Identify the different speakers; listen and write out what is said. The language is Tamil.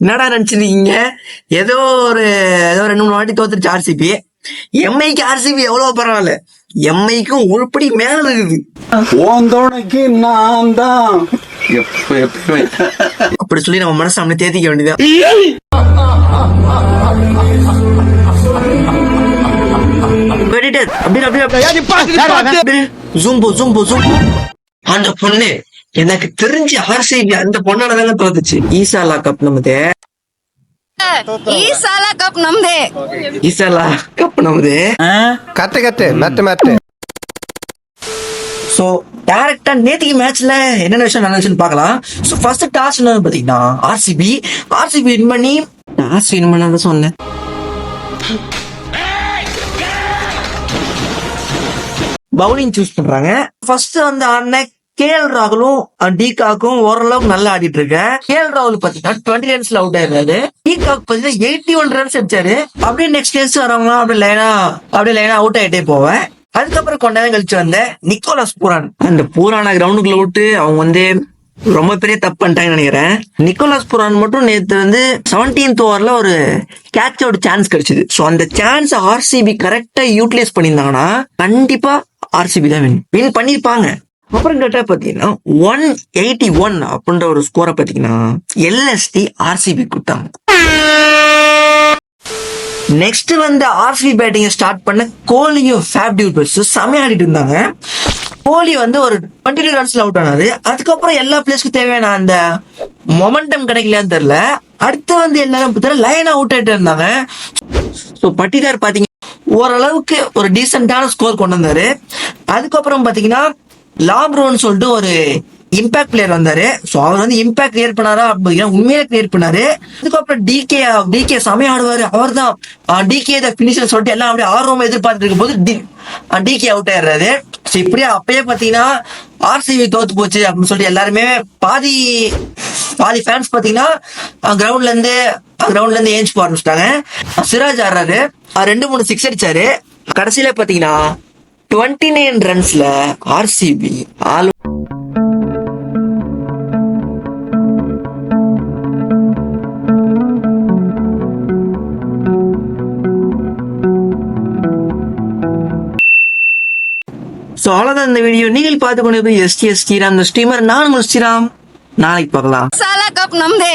Speaker 1: என்னடா நினைச்சிருக்கீங்க? ஏதோ ஒரு 2-3 வாட்டி தோத்துருச்சு ஆர்சிபி. எம்ஐக்கு ஆர்சிபி எவ்வளவு பரவாயில்ல, எம்ஐக்கும் உருப்படி மேல இருக்குது.
Speaker 2: நான் தான்
Speaker 1: அப்படி சொல்லி நம்ம மனசை நம்ம தேத்திக்க வேண்டியதான். அந்த பொண்ணு எனக்கு தெரிஞ்சு ஆர்சிபி அந்த பொண்ணாலதாங்க தோத்துச்சு. ஈசாலா கப் நமது,
Speaker 3: ஈசாலா கப் நமது,
Speaker 1: ஈசாலா கப் நமது.
Speaker 2: கட்டு மேட்டு.
Speaker 1: சோ டைரக்டா நேத்திக்கு மேட்ச்ல என்னென்ன விஷயம் நடந்துச்சுன்னு பார்க்கலாம். சோ ஃபர்ஸ்ட் டாஸ் என்ன பாத்தீங்கன்னா ஆர்சிபி வின் பண்ணி டாஸ் வின் பண்ணாத சொன்னேன். பவுலிங் சூஸ் பண்றாங்க. ஃபர்ஸ்ட் வந்து ஆடின கேஎல் ராகுலும் டிகாக்கும் ஓரளவுக்கு நல்லா ஆடிட்டு இருக்கேன். கேஎல் ராகுல் பாத்தீங்கன்னா 20 ரன்ஸ்ல அவுட் ஆயிருக்காரு. டிகாக் பாத்தீங்கன்னா 81 ரன்ஸ் அடிச்சாரு. அப்படியே நெக்ஸ்ட் டேஸ் வரவங்க அப்படியே லைனா அவுட் ஆயிட்டே போவேன். அதுக்கப்புறம் கொஞ்ச நேரம் கழிச்சு வந்த நிக்கோலஸ் பூரான், அந்த பூரான கிரவுண்டுக்குள்ள விட்டு அவங்க வந்து ரொம்ப பெரிய தப்பு பண்ணிட்டாங்கன்னு நினைக்கிறேன். நிக்கோலஸ் பூரான் மட்டும் நேற்று வந்து 17th ஓவர்ல ஒரு கேட்ச் அவுட் சான்ஸ் கிடைச்சது. சோ அந்த சான்ஸ் ஆர்சிபி கரெக்டா யூட்டிலைஸ் பண்ணியிருந்தாங்கன்னா கண்டிப்பா ஆர்சிபி தான் வின் பண்ணிருப்பாங்க. அப்புறம் கேட்டா பாத்தீங்கன்னா 181 அப்படின்ற ஒரு ஸ்கோரை பாத்தீங்கன்னா எல்எஸ்டி ஆர்சிபி கொடுத்தாங்க. நெக்ஸ்ட் வந்து ஆர்சிபி பேட்டிங் ஸ்டார்ட் பண்ண கோலியும் ஃபேப் டியூல்ஸ் செமையா ஆடிட்டு இருந்தாங்க. கோலி வந்து ஒரு 22 ரன்ஸ்ல அவுட் ஆனாரு. அதுக்கப்புறம் எல்லா பிளேஸ்க்கும் தேவையான அந்த மொமெண்டம் கிடைக்கலையான்னு தெரியல. அடுத்து வந்து எல்லாரும் லைனா அவுட் ஆயிட்டு இருந்தாங்க. ஸோ பட்டிதார் பாத்தீங்கன்னா ஓரளவுக்கு ஒரு டீசென்டான ஸ்கோர் கொண்டு வந்தாரு. அதுக்கப்புறம் பாத்தீங்கன்னா லாப்ரோன்னு சொல்லிட்டு ஒரு இம்பாக்ட் பிளேயர் வந்தாரு. சோ அவர் வந்து இம்பாக்ட் கிரியேட் பண்ணாரா அப்படின்னா உண்மையிலே கிரியேட் பண்ணாரு. அதுக்கப்புறம் டிகே செமையா ஆடுவாரு. அவர் தான் டிகே த பினிஷர் சொல்லிட்டு எல்லாம் அப்படியே ஆர்வமா எதிர்பார்த்துட்டு இருக்கும் போது டிகே அவுட் ஆயிடுறாரு. சோ இப்படியே அப்பயே பாத்தீங்கன்னா ஆர்சிபி தோத்து போச்சு அப்படின்னு சொல்லிட்டு எல்லாருமே பாதி ஃபேன்ஸ் பாத்தீங்கன்னா கிரவுண்ட்ல இருந்து ஏஞ்சி போக ஆரம்பிச்சிட்டாங்க. சிராஜ் ஆடுறாரு, 2-3 சிக்ஸ் அடிச்சாரு. கடைசியில பாத்தீங்கன்னா 29 ரன்ஸ்ல ஆர்சிபி சோ அவ்வளவுதான் இந்த வீடியோ. நீங்கள் பார்த்து கொண்டு எஸ்டிஎஸ் ஸ்ரீராம், இந்த ஸ்ட்ரீமர் நான் உங்கள் ஸ்ரீராம். நாளைக்கு பார்க்கலாம்.
Speaker 3: ஈசாலா கப் நமது.